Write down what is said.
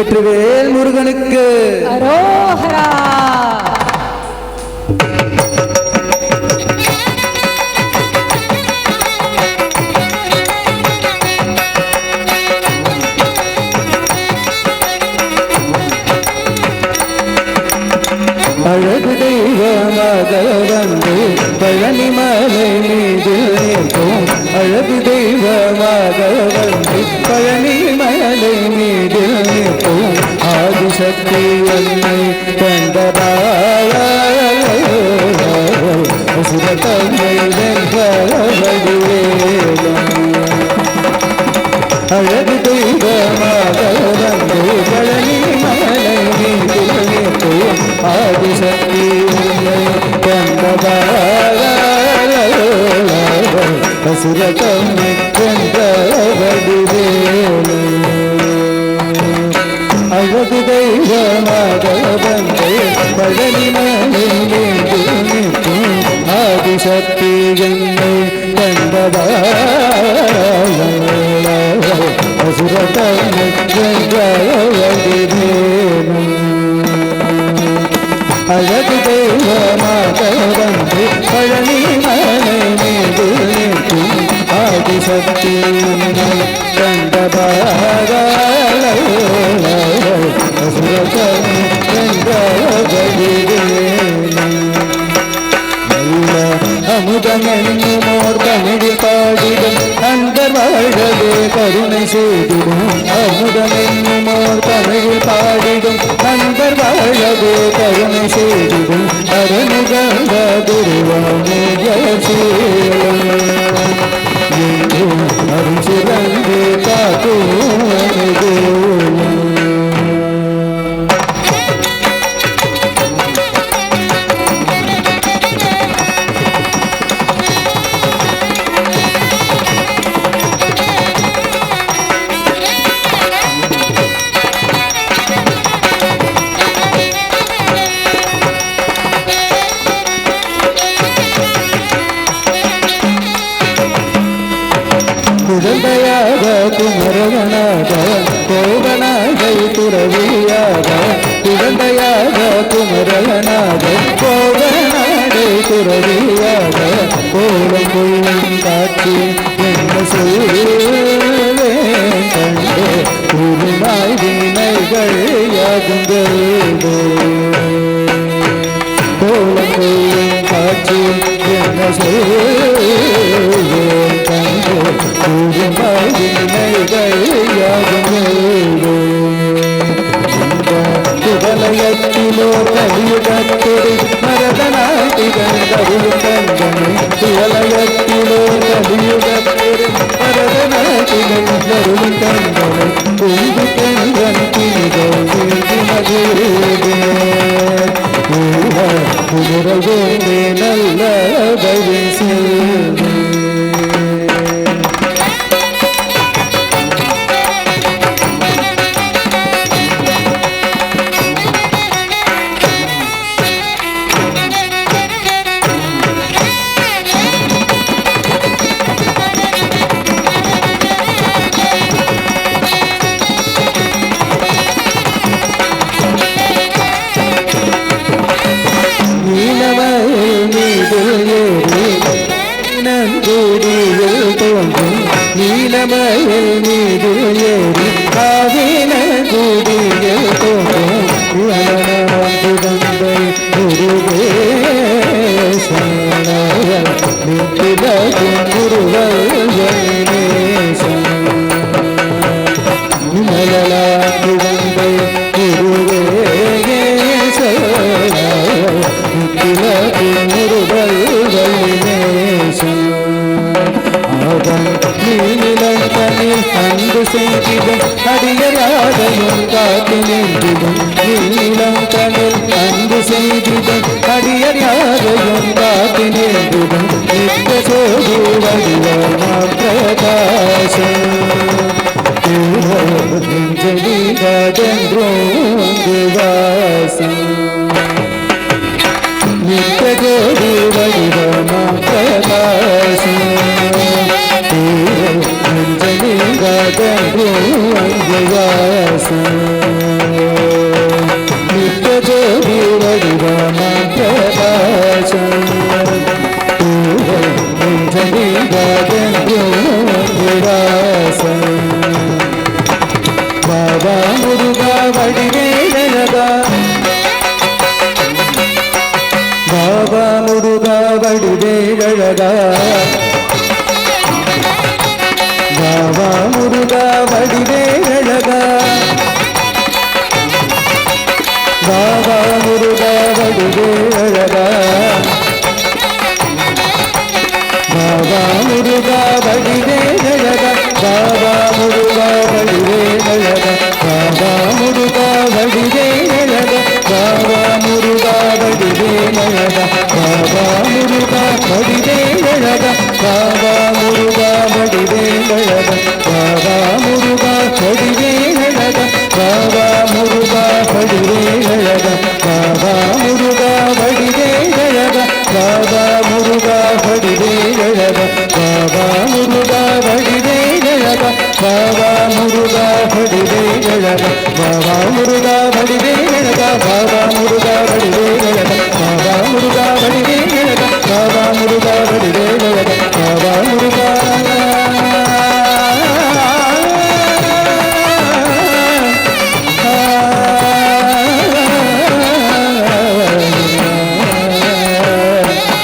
வெற்றிவேல் முருகனுக்கு அரோஹரா. அழகு தெய்வமாக வந்து பழனி மலை மீது நிற்கும். அழகு தெய்வமாக வந்து பழனி மலை மீது நிற்கும். ஆதிசக்தி என்னை கண்டதால் சுரத்தம்மை வென்ற அழகு தெய்வமாக வந்து பழனி மலை மீது நிற்கும். ஆதிசக்தி கண்டதால் சுரத்தம்மை வென்ற அழகு தெய்வமாக வந்து பழனி மலை மீது நிற்கும். ஆதிசக்தி என்னை கண்டதால் சுரத்தம்மை வென்ற அழகு தெய்வமாக வந்து பழனி மலை மீது நிற்கும். ஆதிசக்தி என்னை கண்டதால் சுரத்தம்மை வென்ற அமுதமென்னுமோர் தமிழ் பாடிடும் அன்பர் வாழவே கருணை செய்திடும். அமுதமென்னுமோர் தமிழ் பாடிடும் அன்பர் வாழவே கருணை செய்திடும். அருணுகந்த குருவாமுகசீலம் அருள் சிறந்து காக்கும். குழந்தையாக குமரவனாக கோவனாகை துறவியாக. குழந்தையாக குமரவனாக கோவனாகை துறவியாக. கோலம் கொள்ளும் காட்சி என்ன சொல்வேன் கண்டு குருமாய் வினைகள் யாகுங்கள். கோலம் கொள்ளும் காட்சி என்ன சொல்வேன் கண்டு குவலயத்திலோ கலியுகத்திரு மரதநாட்டிகள் கருளும் கந்தனை. குவலயத்திலோ கலியுகத்திரு மரதநாட்டிகள் கருளும் கந்தனை. குங்கு கந்தன் கிணிகள் குமுறவே நல்ல வழி செல்வ. நீலமயில் மீது ஏறி ஆவின கூடியில் தோன்றும் புகந்தை குருவேசனவல் நித்திலகும் குருவல் நேசம். மலலா புகந்தை குருவேசனவல் நித்திலகும் குருவல் நேசம். நீலந்தனில் அன்பு செய்திடும் அடியராதையும் காத்து நின்றிடும். நீலந்தனில் அன்பு செய்திடும் அடியராதையும் காத்து நின்றிடும். நித்த சோதி வடிவமாம் பிரகாசம் வாசம். நித்த ஜோதி வடிவமாம் பிரகாசம் அஞ்சலி காதல் அஞ்சவாசம். வடிவேழகா பாபா முருகா வடிவேழகா பாபா முருகா வடிவேழகா பாபா முருகா வடிவேழகா பாபா முருகா வடிவேழகா பாபா முருகா வடிவேழகா பாபா முருகா வடிவேழகா பாபா முருகா வடிவேழகா பாபா முருகா வடிவேழகா பாபா முருகா வடிவேழகா பாபா முருகா வடிவேழகா பாபா முருகா வடிவேழகா பாபா முருகா வடிவேழகா பாபா முருகா வடிவேழகா பாபா முருகா வடிவேழகா பாபா முருகா வடிவேழகா பாபா முருகா வடிவேழகா பாபா முருகா வடிவேழகா பாபா முருகா வடிவேழகா